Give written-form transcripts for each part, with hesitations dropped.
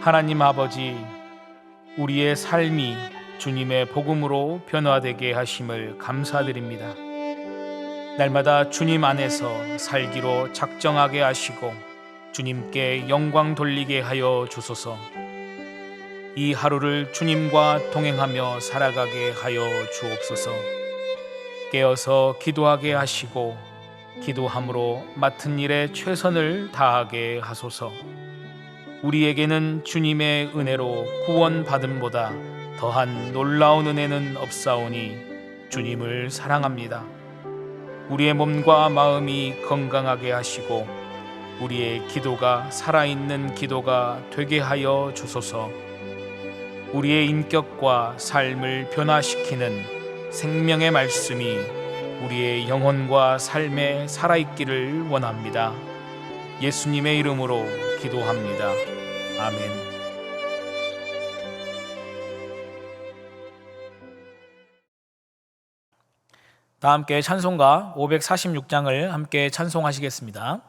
하나님 아버지, 우리의 삶이 주님의 복음으로 변화되게 하심을 감사드립니다. 날마다 주님 안에서 살기로 작정하게 하시고 주님께 영광 돌리게 하여 주소서. 이 하루를 주님과 동행하며 살아가게 하여 주옵소서. 깨어서 기도하게 하시고 기도함으로 맡은 일에 최선을 다하게 하소서. 우리에게는 주님의 은혜로 구원받음보다 더한 놀라운 은혜는 없사오니 주님을 사랑합니다. 우리의 몸과 마음이 건강하게 하시고 우리의 기도가 살아있는 기도가 되게 하여 주소서. 우리의 인격과 삶을 변화시키는 생명의 말씀이 우리의 영혼과 삶에 살아있기를 원합니다. 예수님의 이름으로 기도합니다. 아멘. 다 함께 찬송가 546장을 함께 찬송하시겠습니다.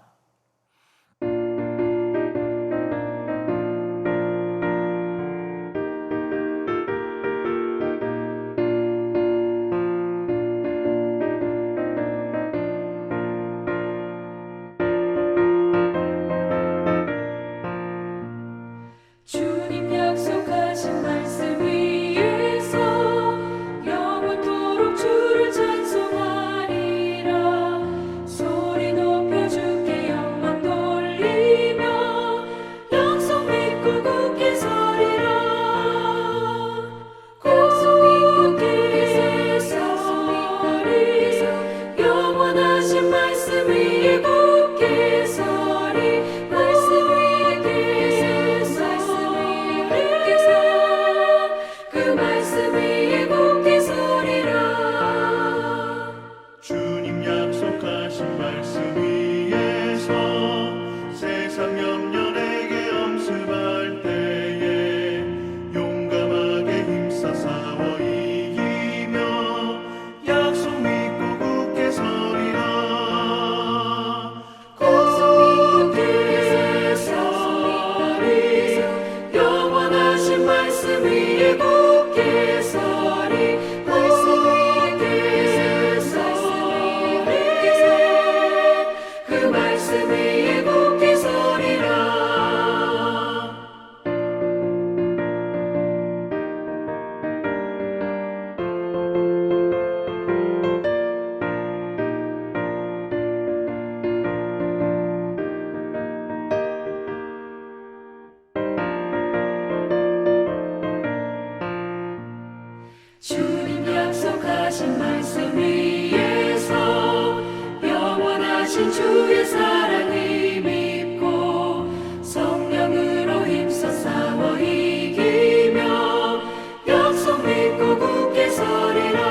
주님 약속하신 말씀 위에서 영원하신 주의 사랑을 믿고 성령으로 힘써 싸워 이기며 약속 믿고 굳게 서리라.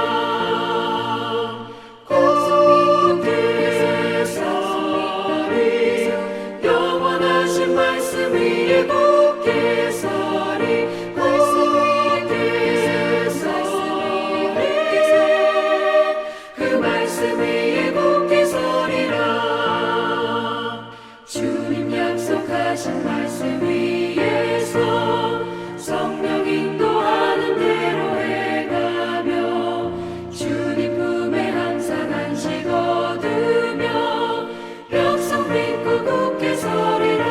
굳게 서리 영원하신 말씀 위에 굳게 서리. 하신 말씀 위에서 성령 인도하는 대로 행하며 주님 품에 항상 안식 얻으며 약속 믿고 굳게 서리라.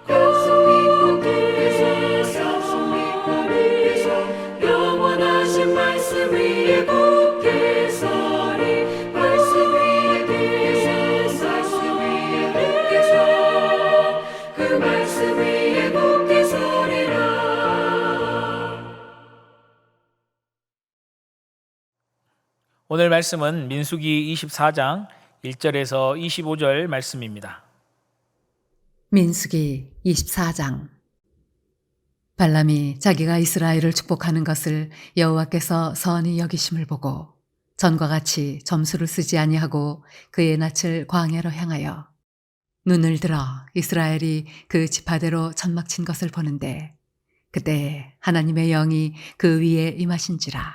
약속 믿고 굳게 서리 영원하신 말씀 위에 굳게 서리. 말씀 위에 그 말씀 위에 굳게 서리라. 오늘 말씀은 민수기 24장 1절에서 25절 말씀입니다. 민수기 24장. 발람이 자기가 이스라엘을 축복하는 것을 여호와께서 선히 여기심을 보고 전과 같이 점수를 쓰지 아니하고 그의 낯을 광야로 향하여 눈을 들어 이스라엘이 그 지파대로 천막친 것을 보는데 그때 하나님의 영이 그 위에 임하신지라.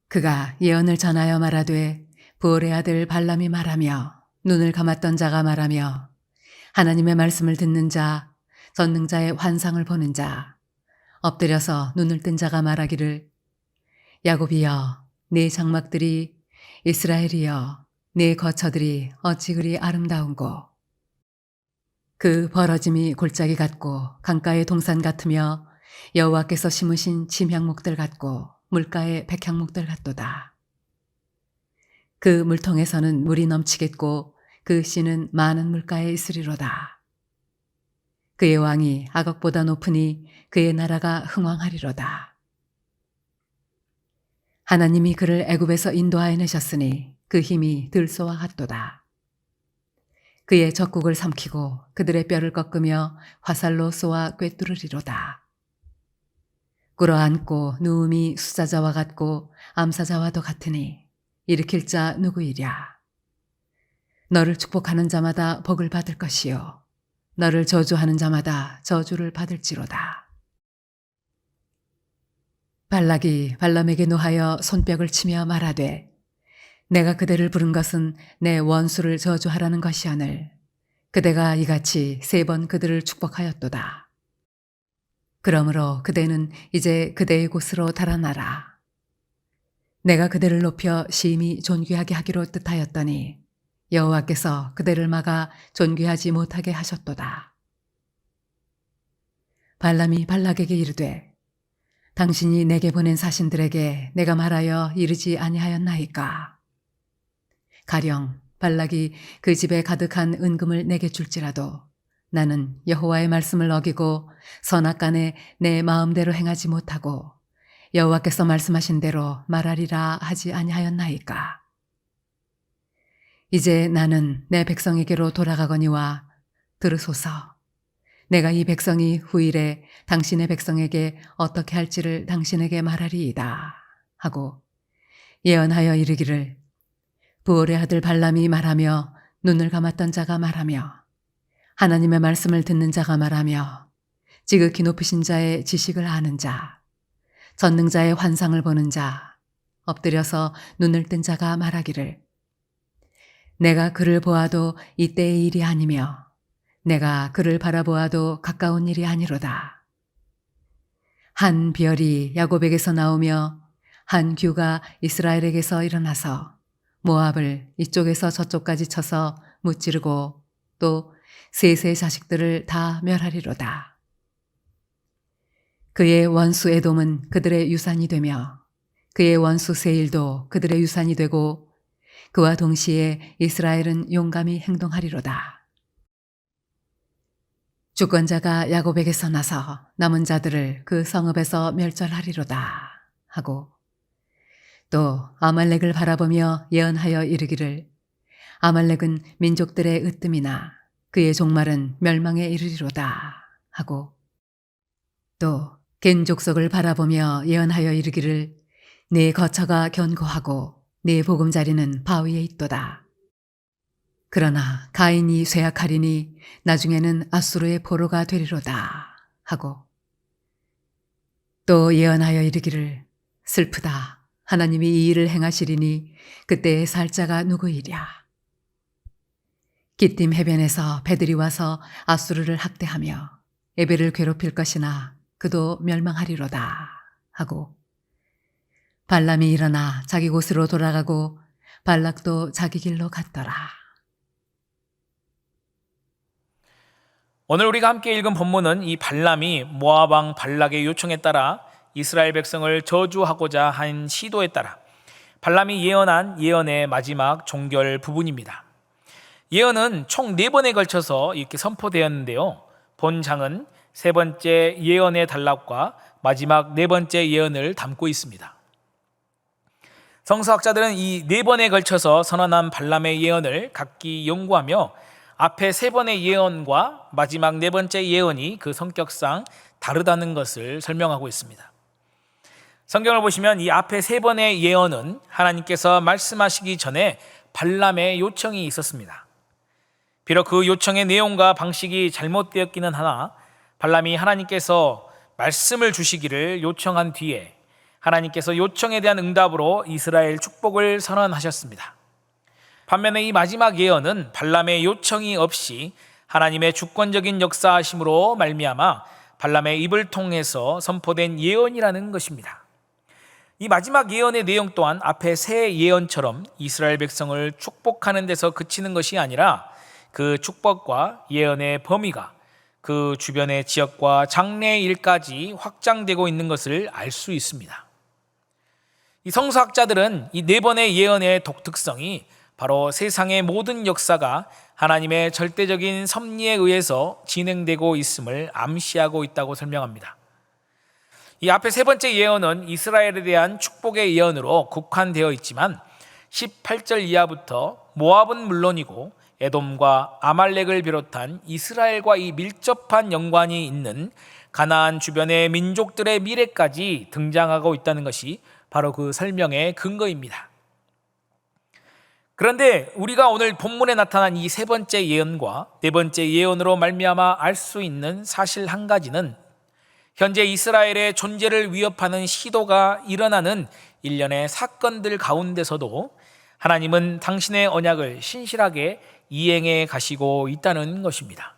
그가 예언을 전하여 말하되 부올의 아들 발람이 말하며 눈을 감았던 자가 말하며 하나님의 말씀을 듣는 자, 전능자의 환상을 보는 자, 엎드려서 눈을 뜬 자가 말하기를 야곱이여 네 장막들이 이스라엘이여 네 거처들이 어찌 그리 아름다운고 그 벌어짐이 골짜기 같고 강가의 동산 같으며 여호와께서 심으신 침향목들 같고 물가의 백향목들 같도다. 그 물통에서는 물이 넘치겠고 그 씨는 많은 물가에 있으리로다. 그의 왕이 악억보다 높으니 그의 나라가 흥왕하리로다. 하나님이 그를 애굽에서 인도하여 내셨으니 그 힘이 들소와 같도다. 그의 적국을 삼키고 그들의 뼈를 꺾으며 화살로 쏘아 꿰뚫으리로다. 꿇어앉고 누움이 수사자와 같고 암사자와도 같으니 일으킬 자 누구이랴. 너를 축복하는 자마다 복을 받을 것이요 너를 저주하는 자마다 저주를 받을지로다. 발락이 발람에게 노하여 손뼉을 치며 말하되 내가 그대를 부른 것은 내 원수를 저주하라는 것이오늘 그대가 이같이 3번 그들을 축복하였도다. 그러므로 그대는 이제 그대의 곳으로 달아나라. 내가 그대를 높여 심히 존귀하게 하기로 뜻하였더니 여호와께서 그대를 막아 존귀하지 못하게 하셨도다. 발람이 발락에게 이르되 당신이 내게 보낸 사신들에게 내가 말하여 이르지 아니하였나이까. 가령 발락이 그 집에 가득한 은금을 내게 줄지라도 나는 여호와의 말씀을 어기고 선악간에 내 마음대로 행하지 못하고 여호와께서 말씀하신 대로 말하리라 하지 아니하였나이까. 이제 나는 내 백성에게로 돌아가거니와 들으소서. 내가 이 백성이 후일에 당신의 백성에게 어떻게 할지를 당신에게 말하리이다 하고 예언하여 이르기를 부올의 아들 발람이 말하며 눈을 감았던 자가 말하며 하나님의 말씀을 듣는 자가 말하며 지극히 높으신 자의 지식을 아는 자 전능자의 환상을 보는 자 엎드려서 눈을 뜬 자가 말하기를 내가 그를 보아도 이때의 일이 아니며 내가 그를 바라보아도 가까운 일이 아니로다. 한 별이 야곱에게서 나오며 한 규가 이스라엘에게서 일어나서 모압을 이쪽에서 저쪽까지 쳐서 무찌르고 또 셋의 자식들을 다 멸하리로다. 그의 원수 에돔은 그들의 유산이 되며 그의 원수 세일도 그들의 유산이 되고 그와 동시에 이스라엘은 용감히 행동하리로다. 주권자가 야곱에게서 나서 남은 자들을 그 성읍에서 멸절하리로다 하고 또 아말렉을 바라보며 예언하여 이르기를 아말렉은 민족들의 으뜸이나 그의 종말은 멸망에 이르리로다 하고 또 겐 족속을 바라보며 예언하여 이르기를 네 거처가 견고하고 네 보금자리는 바위에 있도다. 그러나 가인이 쇠약하리니 나중에는 아수르의 포로가 되리로다 하고 또 예언하여 이르기를 슬프다. 하나님이 이 일을 행하시리니 그때의 살자가 누구이랴. 기띔 해변에서 배들이 와서 아수르를 학대하며 에벨을 괴롭힐 것이나 그도 멸망하리로다 하고 발람이 일어나 자기 곳으로 돌아가고 발락도 자기 길로 갔더라. 오늘 우리가 함께 읽은 본문은 이 발람이 모압 왕 발락의 요청에 따라 이스라엘 백성을 저주하고자 한 시도에 따라 발람이 예언한 예언의 마지막 종결 부분입니다. 예언은 총 4번에 걸쳐서 이렇게 선포되었는데요. 본 장은 3번째 예언의 단락과 마지막 4번째 예언을 담고 있습니다. 성서학자들은 이 4번에 걸쳐서 선언한 발람의 예언을 각기 연구하며 앞에 3번의 예언과 마지막 4번째 예언이 그 성격상 다르다는 것을 설명하고 있습니다. 성경을 보시면 이 앞에 3번의 예언은 하나님께서 말씀하시기 전에 발람의 요청이 있었습니다. 비록 그 요청의 내용과 방식이 잘못되었기는 하나 발람이 하나님께서 말씀을 주시기를 요청한 뒤에 하나님께서 요청에 대한 응답으로 이스라엘 축복을 선언하셨습니다. 반면에 이 마지막 예언은 발람의 요청이 없이 하나님의 주권적인 역사하심으로 말미암아 발람의 입을 통해서 선포된 예언이라는 것입니다. 이 마지막 예언의 내용 또한 앞의 세 예언처럼 이스라엘 백성을 축복하는 데서 그치는 것이 아니라 그 축복과 예언의 범위가 그 주변의 지역과 장래의 일까지 확장되고 있는 것을 알 수 있습니다. 이 성서학자들은 이 네 번의 예언의 독특성이 바로 세상의 모든 역사가 하나님의 절대적인 섭리에 의해서 진행되고 있음을 암시하고 있다고 설명합니다. 이 앞에 세 번째 예언은 이스라엘에 대한 축복의 예언으로 국한되어 있지만 18절 이하부터 모압은 물론이고 에돔과 아말렉을 비롯한 이스라엘과 이 밀접한 연관이 있는 가나안 주변의 민족들의 미래까지 등장하고 있다는 것이 바로 그 설명의 근거입니다. 그런데 우리가 오늘 본문에 나타난 이 세 번째 예언과 네 번째 예언으로 말미암아 알 수 있는 사실 한 가지는 현재 이스라엘의 존재를 위협하는 시도가 일어나는 일련의 사건들 가운데서도 하나님은 당신의 언약을 신실하게 이행해 가시고 있다는 것입니다.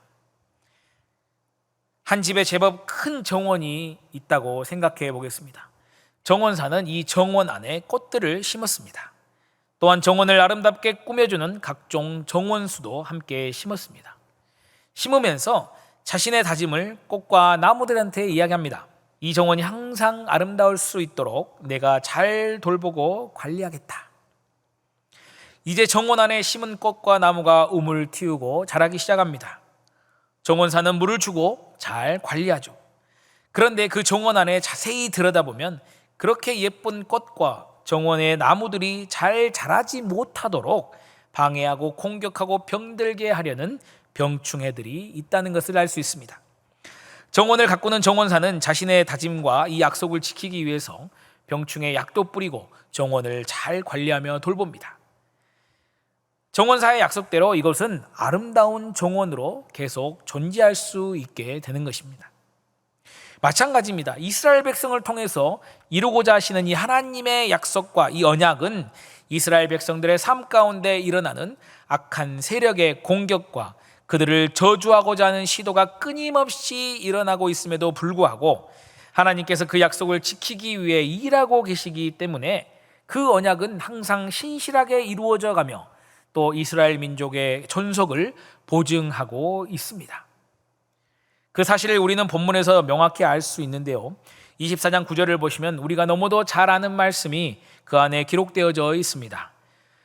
한 집에 제법 큰 정원이 있다고 생각해 보겠습니다. 정원사는 이 정원 안에 꽃들을 심었습니다. 또한 정원을 아름답게 꾸며주는 각종 정원수도 함께 심었습니다. 심으면서 자신의 다짐을 꽃과 나무들한테 이야기합니다. 이 정원이 항상 아름다울 수 있도록 내가 잘 돌보고 관리하겠다. 이제 정원 안에 심은 꽃과 나무가 우물 틔우고 자라기 시작합니다. 정원사는 물을 주고 잘 관리하죠. 그런데 그 정원 안에 자세히 들여다보면 그렇게 예쁜 꽃과 정원의 나무들이 잘 자라지 못하도록 방해하고 공격하고 병들게 하려는 병충해들이 있다는 것을 알 수 있습니다. 정원을 가꾸는 정원사는 자신의 다짐과 이 약속을 지키기 위해서 병충해 약도 뿌리고 정원을 잘 관리하며 돌봅니다. 정원사의 약속대로 이것은 아름다운 정원으로 계속 존재할 수 있게 되는 것입니다. 마찬가지입니다. 이스라엘 백성을 통해서 이루고자 하시는 이 하나님의 약속과 이 언약은 이스라엘 백성들의 삶 가운데 일어나는 악한 세력의 공격과 그들을 저주하고자 하는 시도가 끊임없이 일어나고 있음에도 불구하고 하나님께서 그 약속을 지키기 위해 일하고 계시기 때문에 그 언약은 항상 신실하게 이루어져 가며 또 이스라엘 민족의 존속을 보증하고 있습니다. 그 사실을 우리는 본문에서 명확히 알 수 있는데요. 24장 9절을 보시면 우리가 너무도 잘 아는 말씀이 그 안에 기록되어져 있습니다.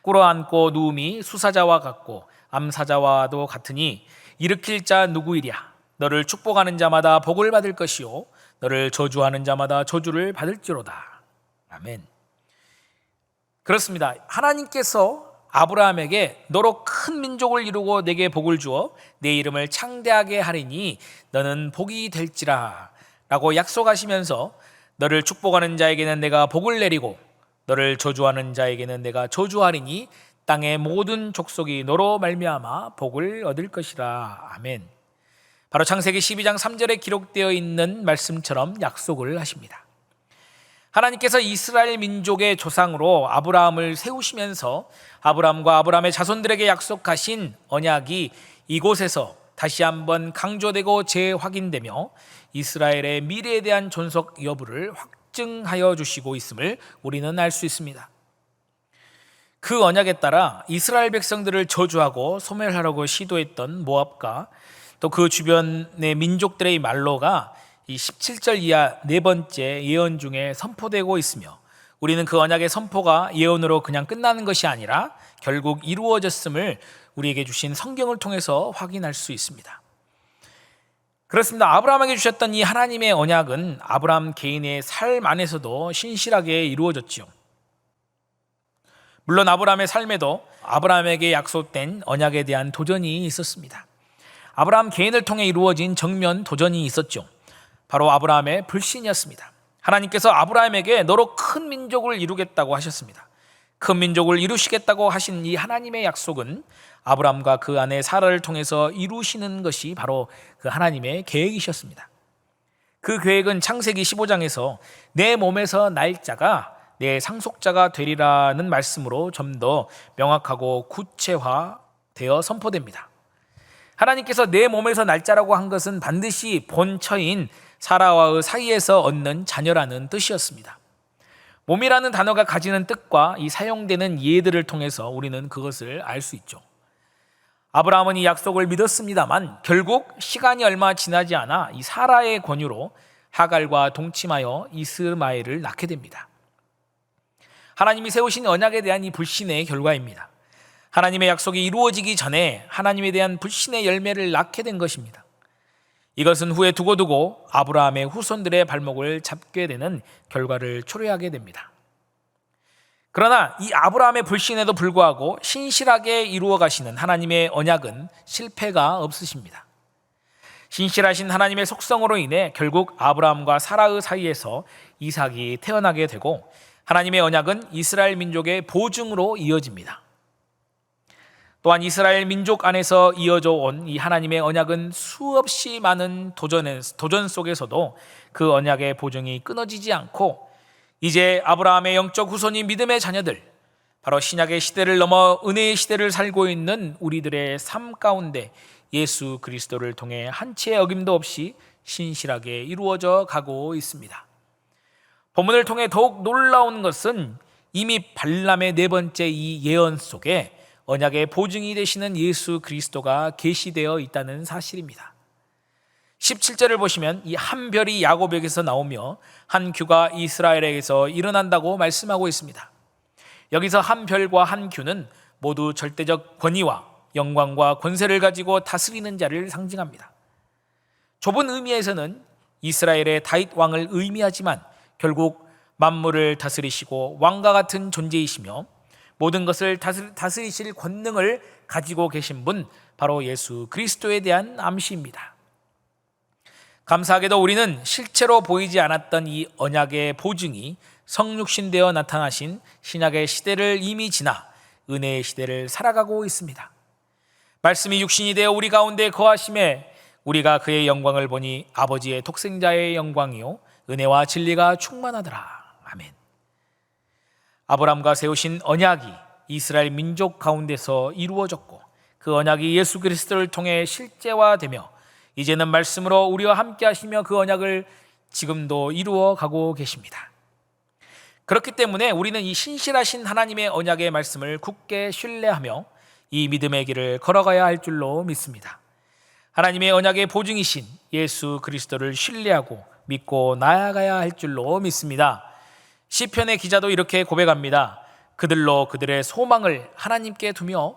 꿇어앉고 누움이 수사자와 같고 암사자와도 같으니 일으킬 자 누구이랴. 너를 축복하는 자마다 복을 받을 것이요 너를 저주하는 자마다 저주를 받을지로다. 아멘. 그렇습니다. 하나님께서 아브라함에게 너로 큰 민족을 이루고 내게 복을 주어 내 이름을 창대하게 하리니 너는 복이 될지라 라고 약속하시면서 너를 축복하는 자에게는 내가 복을 내리고 너를 저주하는 자에게는 내가 저주하리니 땅의 모든 족속이 너로 말미암아 복을 얻을 것이라. 아멘. 바로 창세기 12장 3절에 기록되어 있는 말씀처럼 약속을 하십니다. 하나님께서 이스라엘 민족의 조상으로 아브라함을 세우시면서 아브라함과 아브라함의 자손들에게 약속하신 언약이 이곳에서 다시 한번 강조되고 재확인되며 이스라엘의 미래에 대한 존속 여부를 확증하여 주시고 있음을 우리는 알 수 있습니다. 그 언약에 따라 이스라엘 백성들을 저주하고 소멸하려고 시도했던 모압과 또 그 주변의 민족들의 말로가 이 17절 이하 네 번째 예언 중에 선포되고 있으며 우리는 그 언약의 선포가 예언으로 그냥 끝나는 것이 아니라 결국 이루어졌음을 우리에게 주신 성경을 통해서 확인할 수 있습니다. 그렇습니다. 아브라함에게 주셨던 이 하나님의 언약은 아브라함 개인의 삶 안에서도 신실하게 이루어졌지요. 물론 아브라함의 삶에도 아브라함에게 약속된 언약에 대한 도전이 있었습니다. 아브라함 개인을 통해 이루어진 정면 도전이 있었죠. 바로 아브라함의 불신이었습니다. 하나님께서 아브라함에게 너로 큰 민족을 이루겠다고 하셨습니다. 큰 민족을 이루시겠다고 하신 이 하나님의 약속은 아브라함과 그 아내 사라를 통해서 이루시는 것이 바로 그 하나님의 계획이셨습니다. 그 계획은 창세기 15장에서 내 몸에서 날 자가 내 상속자가 되리라는 말씀으로 좀 더 명확하고 구체화되어 선포됩니다. 하나님께서 내 몸에서 날짜라고 한 것은 반드시 본처인 사라와의 사이에서 얻는 자녀라는 뜻이었습니다. 몸이라는 단어가 가지는 뜻과 이 사용되는 예들을 통해서 우리는 그것을 알 수 있죠. 아브라함은 이 약속을 믿었습니다만 결국 시간이 얼마 지나지 않아 이 사라의 권유로 하갈과 동침하여 이스마엘을 낳게 됩니다. 하나님이 세우신 언약에 대한 이 불신의 결과입니다. 하나님의 약속이 이루어지기 전에 하나님에 대한 불신의 열매를 낳게 된 것입니다. 이것은 후에 두고두고 아브라함의 후손들의 발목을 잡게 되는 결과를 초래하게 됩니다. 그러나 이 아브라함의 불신에도 불구하고 신실하게 이루어 가시는 하나님의 언약은 실패가 없으십니다. 신실하신 하나님의 속성으로 인해 결국 아브라함과 사라의 사이에서 이삭이 태어나게 되고 하나님의 언약은 이스라엘 민족의 보증으로 이어집니다. 또한 이스라엘 민족 안에서 이어져 온 이 하나님의 언약은 수없이 많은 도전 속에서도 그 언약의 보증이 끊어지지 않고 이제 아브라함의 영적 후손이 믿음의 자녀들, 바로 신약의 시대를 넘어 은혜의 시대를 살고 있는 우리들의 삶 가운데 예수 그리스도를 통해 한 치의 어김도 없이 신실하게 이루어져 가고 있습니다. 본문을 통해 더욱 놀라운 것은 이미 발람의 네 번째 이 예언 속에 언약의 보증이 되시는 예수 그리스도가 계시되어 있다는 사실입니다. 17절을 보시면 이 한 별이 야곱에게서 나오며 한 규가 이스라엘에게서 일어난다고 말씀하고 있습니다. 여기서 한 별과 한 규는 모두 절대적 권위와 영광과 권세를 가지고 다스리는 자를 상징합니다. 좁은 의미에서는 이스라엘의 다윗 왕을 의미하지만 결국 만물을 다스리시고 왕과 같은 존재이시며 모든 것을 다스리실 권능을 가지고 계신 분, 바로 예수 그리스도에 대한 암시입니다. 감사하게도 우리는 실제로 보이지 않았던 이 언약의 보증이 성육신되어 나타나신 신약의 시대를 이미 지나 은혜의 시대를 살아가고 있습니다. 말씀이 육신이 되어 우리 가운데 거하심에 우리가 그의 영광을 보니 아버지의 독생자의 영광이요 은혜와 진리가 충만하더라. 아멘. 아브라함과 세우신 언약이 이스라엘 민족 가운데서 이루어졌고 그 언약이 예수 그리스도를 통해 실제화되며 이제는 말씀으로 우리와 함께 하시며 그 언약을 지금도 이루어 가고 계십니다. 그렇기 때문에 우리는 이 신실하신 하나님의 언약의 말씀을 굳게 신뢰하며 이 믿음의 길을 걸어가야 할 줄로 믿습니다. 하나님의 언약의 보증이신 예수 그리스도를 신뢰하고 믿고 나아가야 할 줄로 믿습니다. 시편의 기자도 이렇게 고백합니다. 그들로 그들의 소망을 하나님께 두며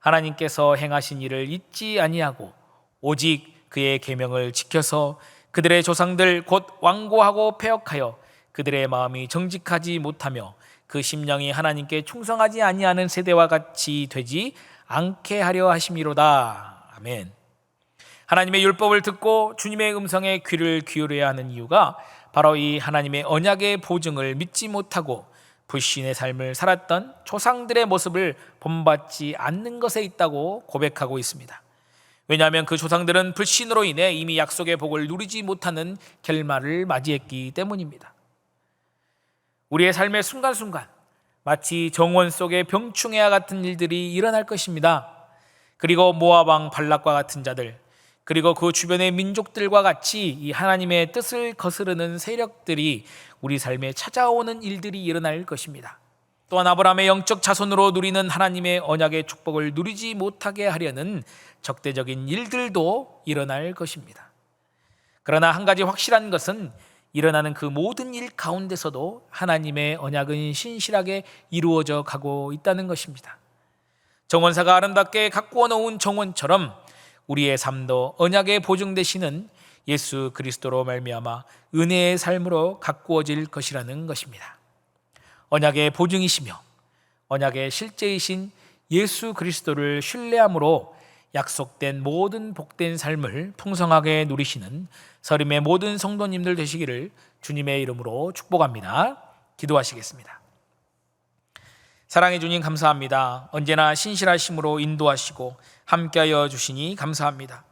하나님께서 행하신 일을 잊지 아니하고 오직 그의 계명을 지켜서 그들의 조상들 곧 완고하고 패역하여 그들의 마음이 정직하지 못하며 그 심령이 하나님께 충성하지 아니하는 세대와 같이 되지 않게 하려 하심이로다. 아멘. 하나님의 율법을 듣고 주님의 음성에 귀를 기울여야 하는 이유가 바로 이 하나님의 언약의 보증을 믿지 못하고 불신의 삶을 살았던 조상들의 모습을 본받지 않는 것에 있다고 고백하고 있습니다. 왜냐하면 그 조상들은 불신으로 인해 이미 약속의 복을 누리지 못하는 결말을 맞이했기 때문입니다. 우리의 삶의 순간순간 마치 정원 속의 병충해와 같은 일들이 일어날 것입니다. 그리고 모압 왕 발락과 같은 자들, 그리고 그 주변의 민족들과 같이 이 하나님의 뜻을 거스르는 세력들이 우리 삶에 찾아오는 일들이 일어날 것입니다. 또한 아브라함의 영적 자손으로 누리는 하나님의 언약의 축복을 누리지 못하게 하려는 적대적인 일들도 일어날 것입니다. 그러나 한 가지 확실한 것은 일어나는 그 모든 일 가운데서도 하나님의 언약은 신실하게 이루어져 가고 있다는 것입니다. 정원사가 아름답게 가꾸어 놓은 정원처럼 우리의 삶도 언약에 보증되시는 예수 그리스도로 말미암아 은혜의 삶으로 가꾸어질 것이라는 것입니다. 언약의 보증이시며 언약의 실제이신 예수 그리스도를 신뢰함으로 약속된 모든 복된 삶을 풍성하게 누리시는 서림의 모든 성도님들 되시기를 주님의 이름으로 축복합니다. 기도하시겠습니다. 사랑해 주님 감사합니다. 언제나 신실하심으로 인도하시고 함께하여 주시니 감사합니다.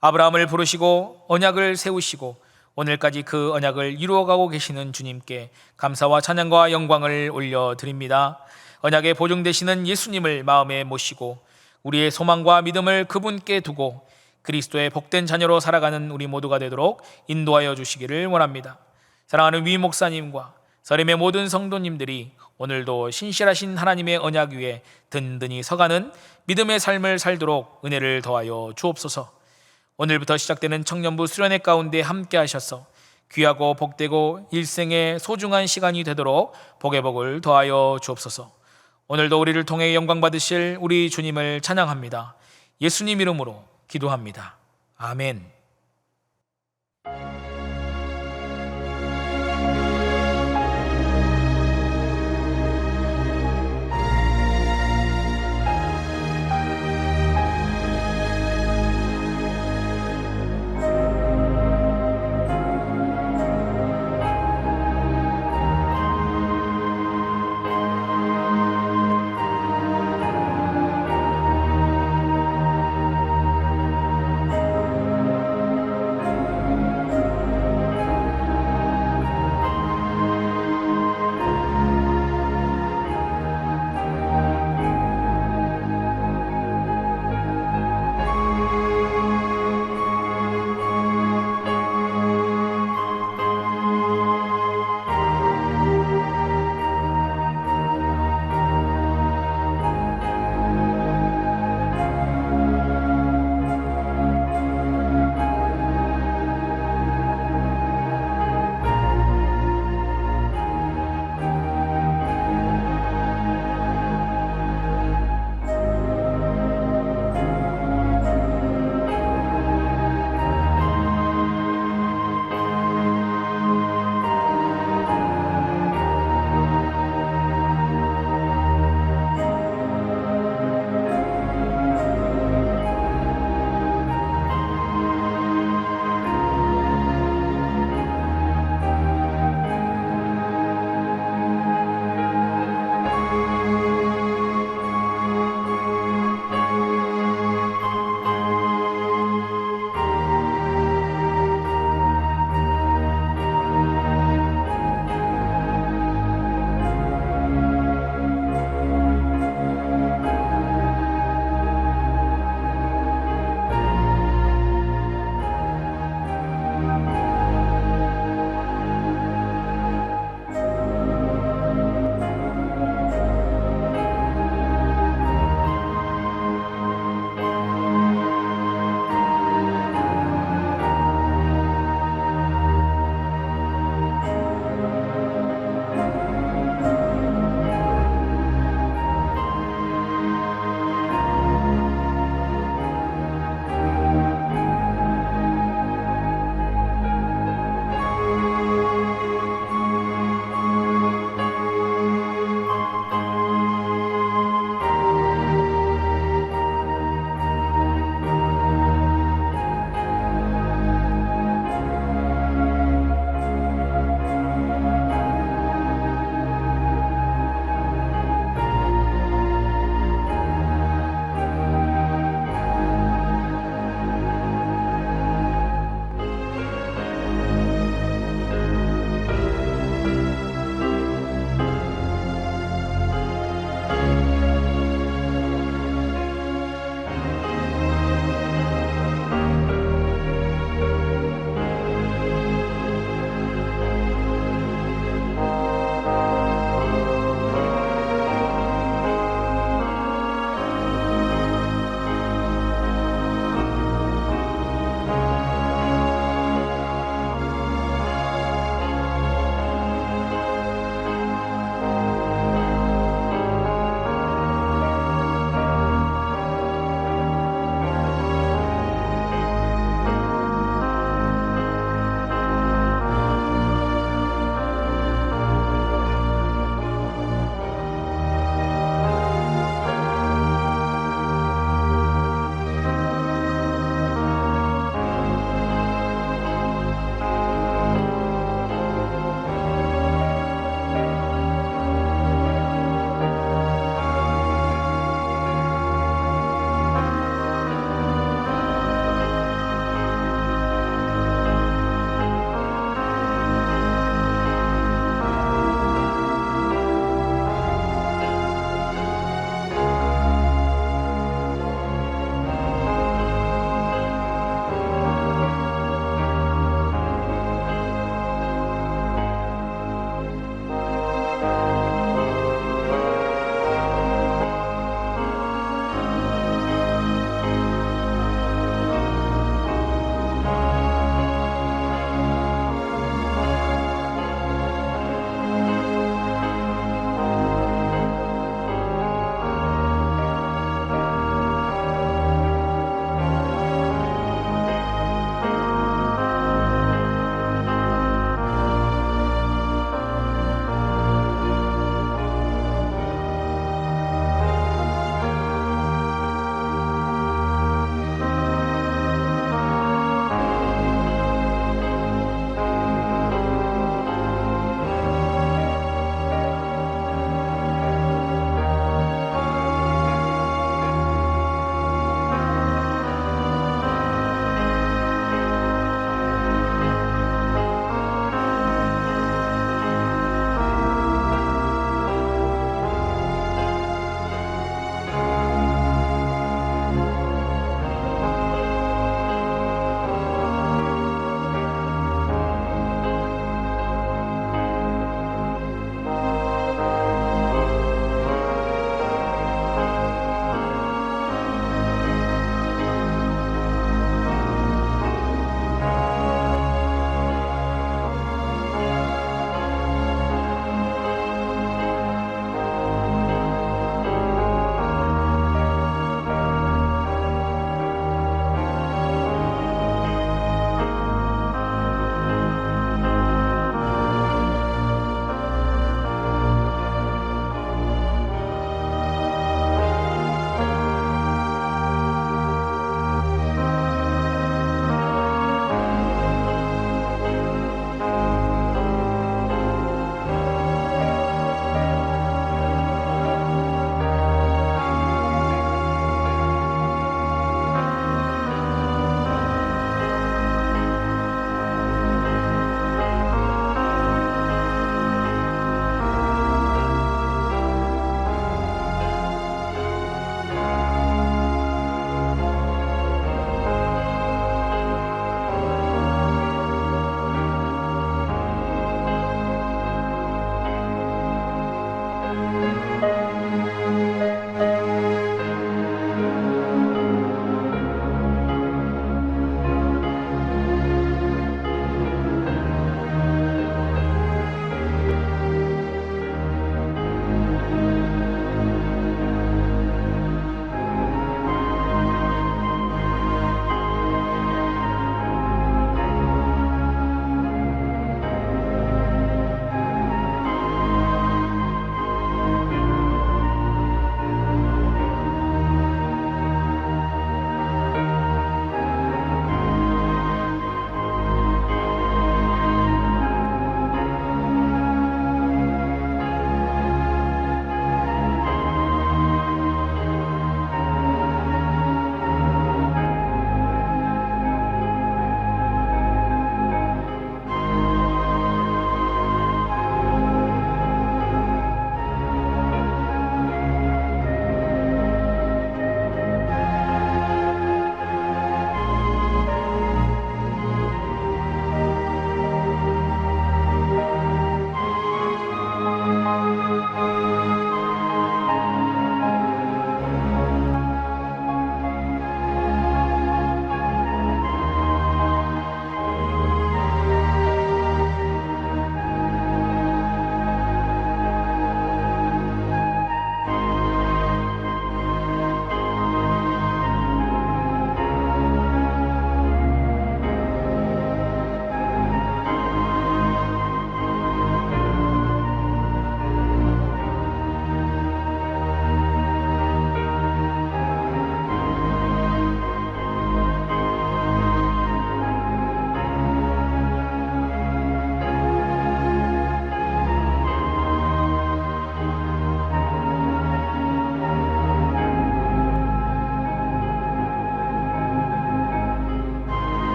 아브라함을 부르시고 언약을 세우시고 오늘까지 그 언약을 이루어가고 계시는 주님께 감사와 찬양과 영광을 올려드립니다. 언약에 보증되시는 예수님을 마음에 모시고 우리의 소망과 믿음을 그분께 두고 그리스도의 복된 자녀로 살아가는 우리 모두가 되도록 인도하여 주시기를 원합니다. 사랑하는 위 목사님과 서림의 모든 성도님들이 오늘도 신실하신 하나님의 언약 위에 든든히 서가는 믿음의 삶을 살도록 은혜를 더하여 주옵소서. 오늘부터 시작되는 청년부 수련회 가운데 함께 하셔서 귀하고 복되고 일생의 소중한 시간이 되도록 복의 복을 더하여 주옵소서. 오늘도 우리를 통해 영광 받으실 우리 주님을 찬양합니다. 예수님 이름으로 기도합니다. 아멘.